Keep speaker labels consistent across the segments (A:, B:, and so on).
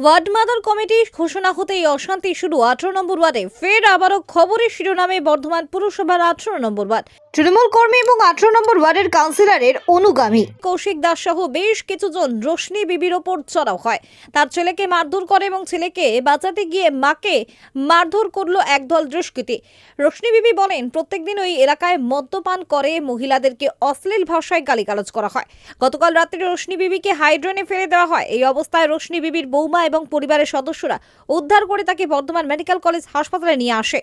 A: Word mother committee ঘোষণা হতেই অশান্তি শুরু 18 নম্বর ওয়ার্ডে। ফের আবারও খবরের শিরোনামে বর্ধমান পুরসভার 18 নম্বর ওয়ার্ড। তৃণমূল কর্মী এবং 18 নম্বর ওয়ার্ডের কাউন্সিলরের অনুগামী কৌশিক দাস সহ বেশ কিছুজন রোশনি বিবির ওপর চড়াও হয়। তার ছেলেকে মারধর করে এবং ছেলেকে বাঁচাতে গিয়ে মাকে মারধর করলো একদল দুষ্কৃতী। রোশনি বিবি বলেন, প্রত্যেকদিন ওই এলাকায় মদ্যপান করে মহিলাদেরকে অশ্লীল ভাষায় গালিগালাজ করা হয়। গতকাল রাত্রে রোশনি বিবিকে হাইড্রেনে ফেলে দেওয়া হয়। এই অবস্থায় রোশনি বিবির বৌমা এবং পরিবারের সদস্যরা উদ্ধার করে তাকে বর্ধমান মেডিকেল কলেজ হাসপাতালে নিয়ে আসে।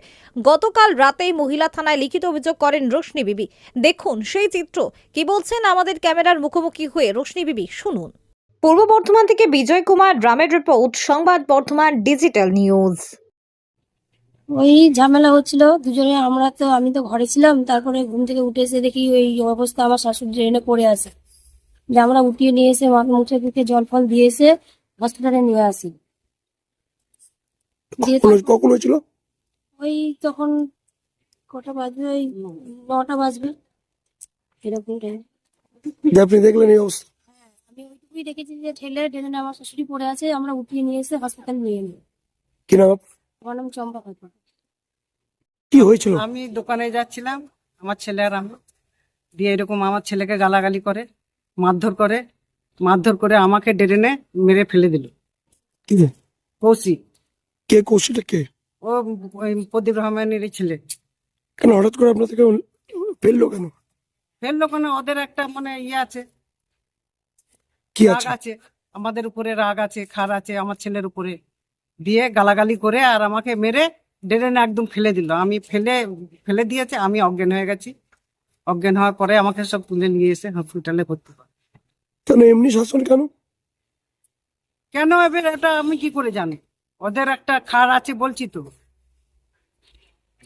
A: গতকাল রাতেই মহিলা থানায় লিখিত অভিযোগ করেন রোশনি বিবি। দেখুন সেই চিত্র। কি বলছেন আমাদের ক্যামেরার মুখোমুখি হয়ে রোশনি বিবি, শুনুন। পূর্ব বর্ধমান থেকে বিজয় কুমার রামের রিপোর্ট, সংবাদ বর্ধমান ডিজিটাল নিউজ।
B: ওই ঝামেলা হচ্ছিল দুজনে। আমি তো ঘরে ছিলাম। তারপরে ঘুম থেকে উঠে এসে দেখি ওই অবস্থা, আমার শাশুড়ি ড্রেনে পড়ে আছে। যে আমরা উঠিয়ে নিয়ে এসে মুখে মুখে জল ফল দিয়ে এসে হসপিটালে নিয়ে আসি। দিয়ে
C: কখন হয়েছিল?
B: ওই তখন কটা বাজবে, ওই 9টা বাজবে এরকম টাইম।
C: আপনি দেখলেন এই অবস্থা?
B: আমি ওইটুকুই দেখেছি যে ঠেলে ড্রেনে আমার শাশুড়ি পড়ে আছে। আমরা উঠিয়ে নিয়ে এসে হসপিটালে নিয়ে এলি।
C: কি নাম আপনার?
B: আমার নাম চম্পা খাতুন।
C: কি হয়েছিল?
D: আমি দোকানে যাচ্ছিলাম, আমার ছেলে আর আমি। দিয়ে এরকম আমার ছেলেকে গালাগালি করে, মারধর করে আমাকে ড্রেনে মেরে ফেলে দিল।
C: কি
D: কৌশিক।
C: কে কৌশিকটা কে?
D: ও ওই প্রদীপ রহমানের ছেলে।
C: কেন হঠাৎ করে আপনার থেকে ফেললো কেন?
D: ফেললো কেন? ওদের একটা মানে ইয়ে আছে,
C: কি
D: রাগ
C: আছে?
D: আছে আমাদের উপরে, রাগ আছে, খার আছে আমার ছেলের উপরে। দিয়ে গালাগালি করে আর আমাকে মেরে ড্রেনে একদম ফেলে দিল। আমি ফেলে দিয়েছে, আমি অজ্ঞান হয়ে গেছি। অজ্ঞান হওয়ার পরে আমাকে সব তুলে নিয়ে এসে হসপিটালে ভর্তি করে।
C: কেন এমনি শাসন কেন?
D: কেন এবার এটা আমি কি করে জানি? ওদের একটা খার আছে বলছি তো।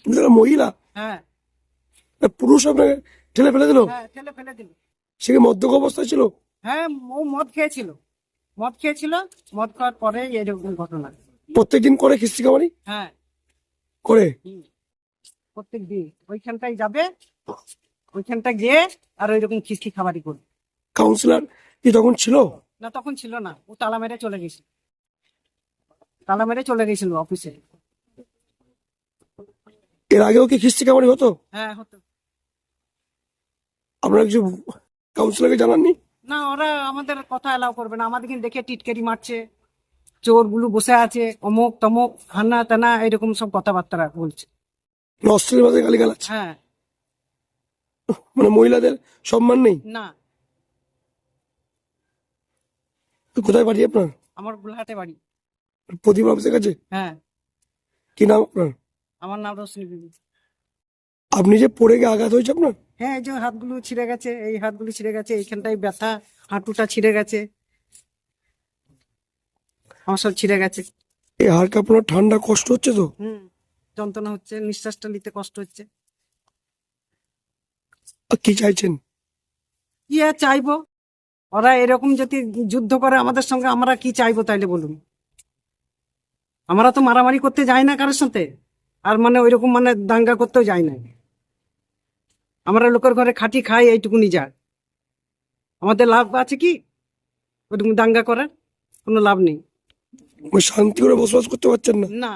C: যারা মহিলা,
D: হ্যাঁ
C: পুরুষ আপনাকে ঠেলে ফেলে দিল?
D: হ্যাঁ, ঠেলে ফেলে দিল।
C: সে কি মদ্যপ অবস্থায় ছিল?
D: হ্যাঁ, ও মদ খেয়েছিল। মদ খাওয়ার পরে এরকম ঘটনা।
C: প্রত্যেকদিন করে খিস্তি কামারি
D: হ্যাঁ,
C: করে?
D: প্রত্যেক দিন ওইখানটায় যাবে, ওইখানটা গিয়ে আর ওইরকম খিস্তি খাবারই করবে।
C: কাউন্সিলর কি তখন ছিল?
D: না, তখন ছিল না। ও তালা মেরে চলে গেছিল অফিসে।
C: এর আগেও কি খিস্তি কামারি হতো?
D: হ্যাঁ, হতো।
C: আপনারা কিছু কাউন্সিলরকে জানাননি?
D: না, ওরা আমাদের কথা এলাও করবে না। আমাদেরকে দেখে টিটকারি মারছে, চোরগুলো বসে আছে, অমুক তমুক, হানা টানা এরকম সব কথাবার্তা বলছে।
C: অশ্লীল ভাষায় গালি গালাচ্ছে?
D: হ্যাঁ।
C: মানে মহিলাদের সম্মান নেই?
D: না,
C: কোথায় বাড়ি আপনার?
D: আমার গোলহাটে বাড়ি।
C: প্রদীপ অফিসের কাছে?
D: হ্যাঁ।
C: কি নাম আপনার?
D: আমার নাম রোশনি বিবি।
C: আপনি যে পড়ে গিয়ে আঘাত হয়েছে আপনার?
D: হ্যাঁ, এই যে হাতগুলো ছিঁড়ে গেছে, এই হাতগুলো ছিঁড়ে গেছে, এইখানটায় ব্যথা, হাঁটুটা ছিঁড়ে গেছে, আমার সব ছিঁড়ে গেছে।
C: এই হাড় কাঁপানো ঠান্ডা কষ্ট হচ্ছে তো?
D: যন্ত্রণা হচ্ছে, নিঃশ্বাসটা নিতে কষ্ট হচ্ছে।
C: আর কি চাইছেন?
D: কি আর চাইবো? ওরা এরকম যদি যুদ্ধ করে আমাদের সঙ্গে, আমরা কি চাইবো তাইলে বলুন? আমরা তো মারামারি করতে যাই না কারোর সাথে, আর মানে ওইরকম মানে দাঙ্গা করতেও যাই না। আমরা লোকের ঘরে খাটি খাই, এইটুকুনি যায়। আমাদের লাভ আছে কি ওইরকম দাঙ্গা করার? কোনো লাভ নেই।
C: শান্তি করে বসবাস করতে পারছেন না?
D: না।